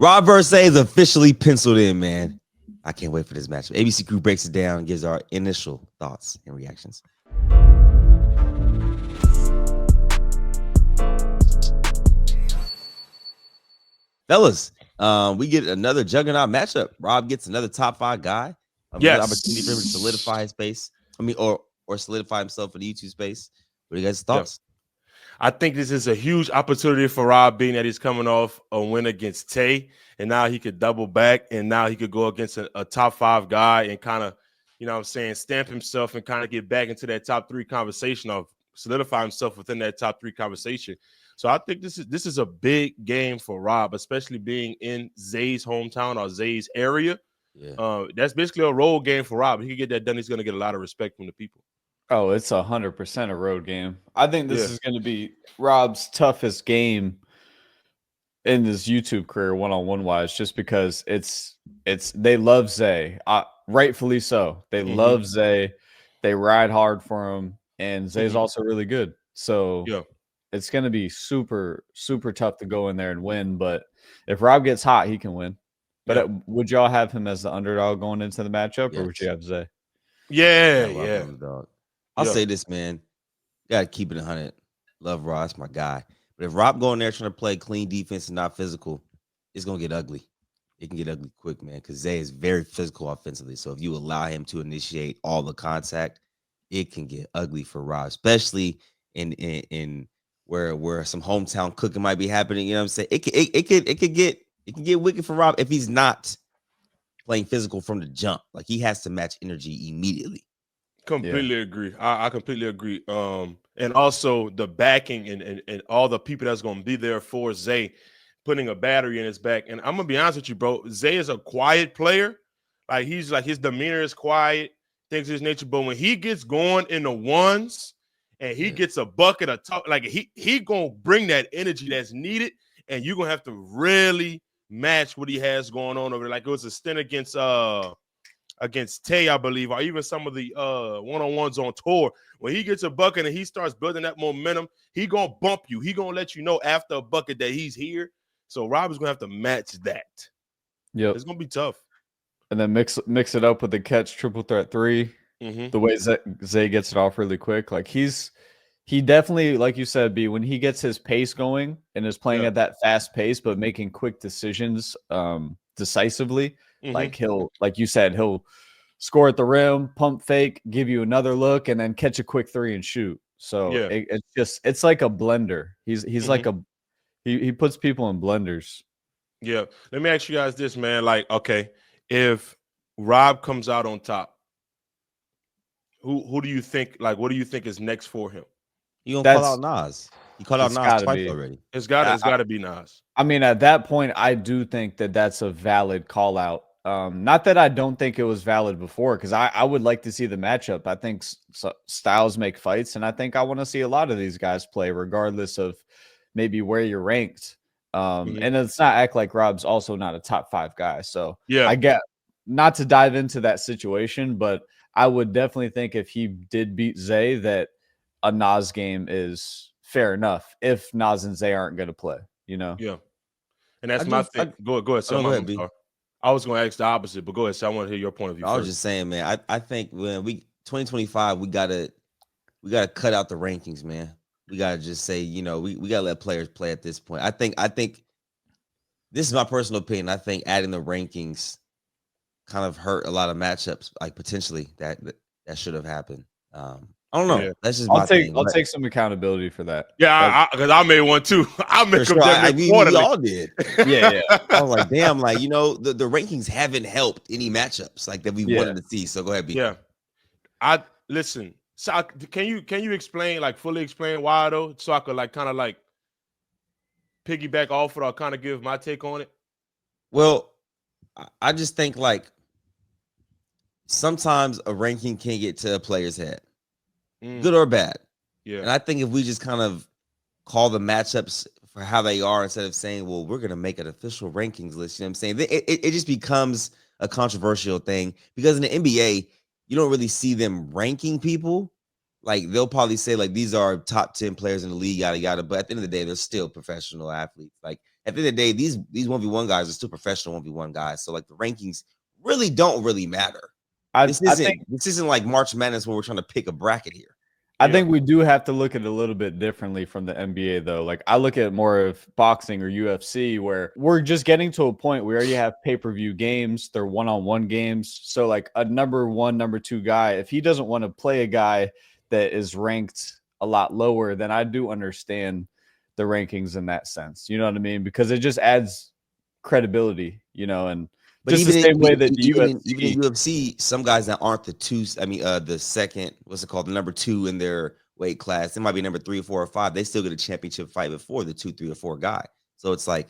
Rob versus Zay is officially penciled in, man. I can't wait for this matchup. ABC Crew breaks it down and gives our initial thoughts and reactions. Fellas, we get another juggernaut matchup. Rob gets another top 5 guy. Yes. Good opportunity for him to solidify his space. Or solidify himself in the YouTube space. What are you guys' thoughts? I think this is a huge opportunity for Rob, being that he's coming off a win against Tay, and now he could double back, and now he could go against a top 5 guy and kind of, stamp himself and kind of get back into that top 3 conversation, of solidify himself within that top 3 conversation. So I think this is a big game for Rob, especially being in Zay's hometown or Zay's area. Yeah. That's basically a road game for Rob. If he can get that done, he's going to get a lot of respect from the people. Oh, it's 100% a road game. I think this is going to be Rob's toughest game in his YouTube career, one-on-one wise, just because they love Zay, rightfully so. They love Zay. They ride hard for him, and Zay's also really good. So it's going to be super, super tough to go in there and win. But if Rob gets hot, he can win. But would y'all have him as the underdog going into the matchup, or would you have Zay? Yeah. I'll say this, man. Gotta keep it 100. Love Rob, that's my guy. But if Rob going there trying to play clean defense and not physical, it's gonna get ugly. It can get ugly quick, man, because Zay is very physical offensively. So if you allow him to initiate all the contact, it can get ugly for Rob, especially in where some hometown cooking might be happening. You know what I'm saying? It could get wicked for Rob if he's not playing physical from the jump. Like, he has to match energy immediately. Completely agree. I completely agree. And also the backing and all the people that's going to be there for Zay, putting a battery in his back. And I'm gonna be honest with you, bro. Zay is a quiet player. Like, he's like, his demeanor is quiet, things of his nature. But when he gets going in the ones and he gets a bucket of talk, like he gonna bring that energy that's needed, and you're gonna have to really match what he has going on over there. Like, it was a stint against Tay, I believe, or even some of the one-on-ones on tour. When he gets a bucket and he starts building that momentum, he gonna bump you. He gonna let you know after a bucket that he's here. So Rob is gonna have to match that. Yep, it's gonna be tough. And then mix it up with the catch triple threat 3. The way Zay gets it off really quick, like he definitely, like you said, B, when he gets his pace going and is playing at that fast pace, but making quick decisions decisively. Like, like you said, he'll score at the rim, pump fake, give you another look, and then catch a quick 3 and shoot. So it's like a blender. He's like he puts people in blenders. Yeah. Let me ask you guys this, man. Like, okay, if Rob comes out on top, who do you think? Like, what do you think is next for him? You gonna call out Nas? He called out Nas twice already. It's got to be Nas. I mean, at that point, I do think that that's a valid call out. Not that I don't think it was valid before, because I would like to see the matchup. I think styles make fights, and I think I want to see a lot of these guys play, regardless of maybe where you're ranked. And it's not act like Rob's also not a top 5 guy. So I get, not to dive into that situation, but I would definitely think if he did beat Zay, that a Nas game is fair enough if Nas and Zay aren't going to play, you know? Yeah. And that's my thing. Go ahead. So I was going to ask the opposite, but go ahead. So I want to hear your point of view. I was just saying, man, I think when 2025, we gotta cut out the rankings, man. We gotta just say, we gotta let players play at this point. I think this is my personal opinion. I think adding the rankings kind of hurt a lot of matchups, like potentially that should have happened. I don't know. Yeah. That's just my thing. I'll take some accountability for that. Yeah, because I made one too. I made sure. We all did. Yeah. I was like, damn, like, the rankings haven't helped any matchups like that we wanted to see. So go ahead, B. Yeah. I listen. So can you explain, like, fully explain why though, so I could like kind of like piggyback off it or kind of give my take on it? Well, I just think like sometimes a ranking can get to a player's head. Good or bad. Yeah. And I think if we just kind of call the matchups for how they are instead of saying, well, we're going to make an official rankings list, you know what I'm saying? It just becomes a controversial thing because in the NBA, you don't really see them ranking people. Like, they'll probably say, like, these are top 10 players in the league, yada, yada. But at the end of the day, they're still professional athletes. Like, at the end of the day, these 1v1 guys are still professional 1v1 guys. So like the rankings don't really matter. This isn't like March Madness where we're trying to pick a bracket here. I think we do have to look at it a little bit differently from the NBA, though. Like, I look at more of boxing or UFC, where we're just getting to a point where we already have pay-per-view games. They're one-on-one games. So, like, a number 1, number 2 guy, if he doesn't want to play a guy that is ranked a lot lower, then I do understand the rankings in that sense. You know what I mean? Because it just adds credibility, you know, and but just the same way that even in UFC, some guys that aren't the two, the second, the number 2 in their weight class, it might be number 3 or 4 or 5. They still get a championship fight before the 2, 3, or 4 guy. So it's like,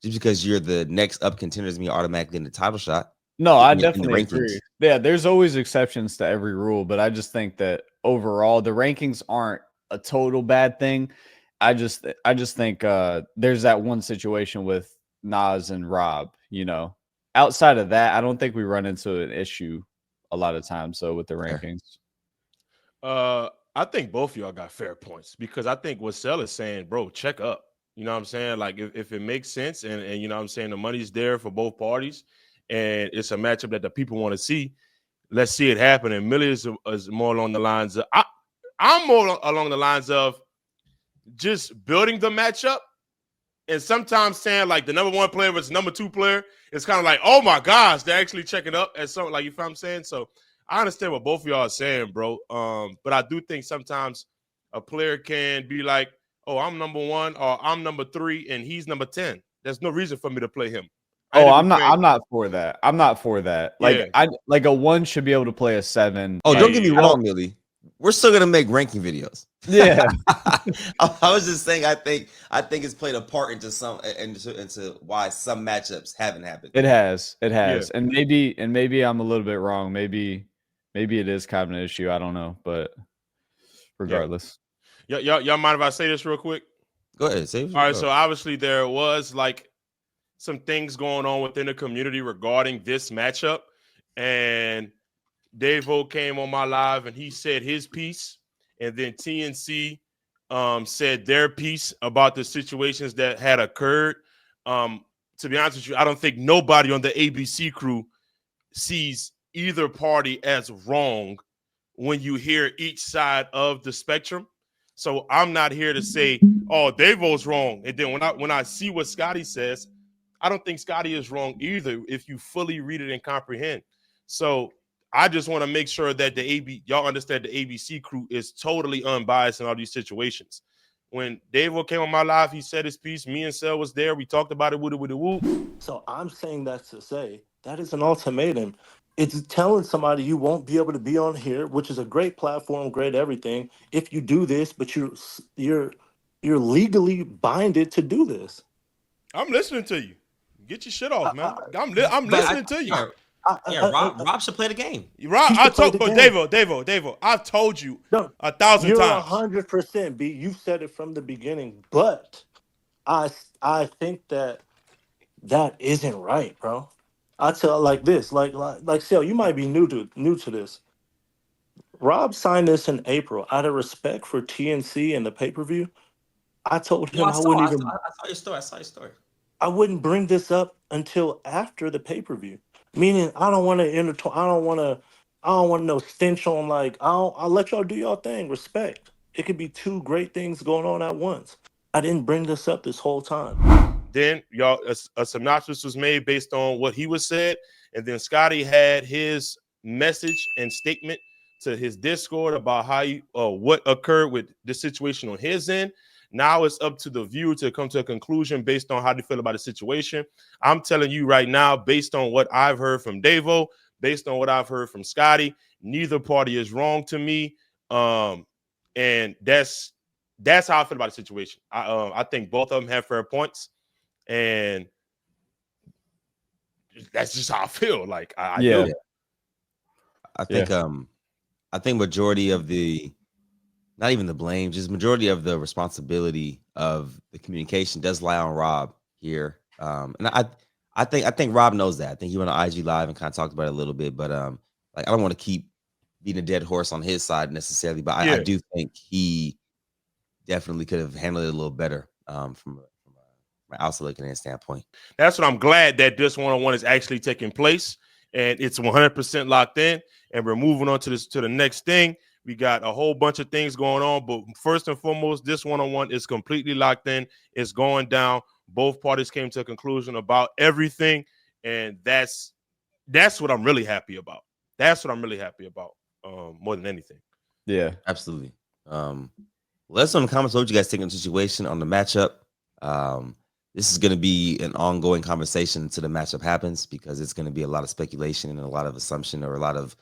just because you're the next up contender doesn't mean you're automatically in the title shot. No, I definitely agree. Yeah, there's always exceptions to every rule, but I just think that overall the rankings aren't a total bad thing. I just think there's that one situation with Nas and Rob, you know. Outside of that, I don't think we run into an issue a lot of times. So with the rankings, I think both of y'all got fair points, because I think what Sel is saying, bro, check up. You know what I'm saying? Like if it makes sense and you know what I'm saying, the money's there for both parties and it's a matchup that the people want to see, let's see it happen. And Millie is more along the lines of I'm more along the lines of just building the matchup. And sometimes saying like the number 1 player versus number 2 player, it's kind of like, oh my gosh, they're actually checking up at something, like, you feel what I'm saying? So I understand what both of y'all are saying, bro. But I do think sometimes a player can be like, oh, I'm number 1 or I'm number 3 and he's number 10. There's no reason for me to play him. I'm not for that. I'm not for that. Like, like a 1 should be able to play a 7. Oh, don't get me wrong, Millie. We're still gonna make ranking videos. Yeah, I was just saying. I think it's played a part into why some matchups haven't happened. It has, yeah. and maybe I'm a little bit wrong. Maybe it is kind of an issue. I don't know, but regardless, y'all mind if I say this real quick? Go ahead, say it. All right. So obviously there was like some things going on within the community regarding this matchup, and Davo came on my live and he said his piece, and then TNC said their piece about the situations that had occurred. To be honest with you, I don't think nobody on the ABC crew sees either party as wrong when you hear each side of the spectrum. So I'm not here to say, oh, Davo's wrong. And then when I see what Scotty says, I don't think Scotty is wrong either if you fully read it and comprehend. So I just want to make sure that y'all understand the ABC crew is totally unbiased in all these situations. When Davo came on my live, he said his piece. Me and Sel was there. We talked about it. Woo. So I'm saying that to say that is an ultimatum. It's telling somebody you won't be able to be on here, which is a great platform, great everything, if you do this, but you're legally binded to do this. I'm listening to you. Get your shit off, man. I'm listening to you. Rob should play the game. Rob, Davo, I've told you 1,000 times. You're 100% B. You said it from the beginning, but I think that isn't right, bro. I tell like this, like Sel, you might be new to this. Rob signed this in April out of respect for TNC and the pay-per-view. I told him I saw your story. I wouldn't bring this up until after the pay-per-view. Meaning, I don't want to I don't want no stench on, like, I'll let y'all do y'all thing. Respect. It could be 2 great things going on at once. I didn't bring this up this whole time. Then y'all, a synopsis was made based on what he was said, and then Scotty had his message and statement to his Discord about how what occurred with the situation on his end. Now it's up to the viewer to come to a conclusion based on how they feel about the situation. I'm telling you right now, based on what I've heard from Davo, based on what I've heard from Scotty, neither party is wrong to me. And that's how I feel about the situation. I think both of them have fair points, and that's just how I feel. Like I think majority of the, not even the blame, just majority of the responsibility of the communication does lie on Rob here. And I think Rob knows that. I think he went on IG Live and kind of talked about it a little bit, but like, I don't want to keep beating a dead horse on his side necessarily, but I do think he definitely could have handled it a little better from outside looking in standpoint. That's what I'm glad that this one-on-one is actually taking place, and it's 100% locked in. And we're moving on to the next thing. We got a whole bunch of things going on, but first and foremost, this one-on-one is completely locked in. It's going down. Both parties came to a conclusion about everything, and that's what I'm really happy about. That's what I'm really happy about, more than anything. Yeah, absolutely. Let us know in the comments what you guys think of the situation on the matchup. This is going to be an ongoing conversation until the matchup happens, because it's going to be a lot of speculation and a lot of assumption, or a lot of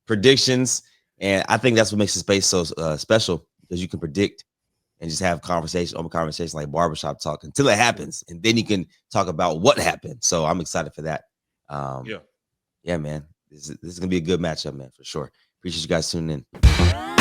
predictions. And I think that's what makes the space so special, because you can predict and just have open conversation like barbershop talk until it happens. And then you can talk about what happened. So I'm excited for that. Yeah, man. This is going to be a good matchup, man, for sure. Appreciate you guys tuning in.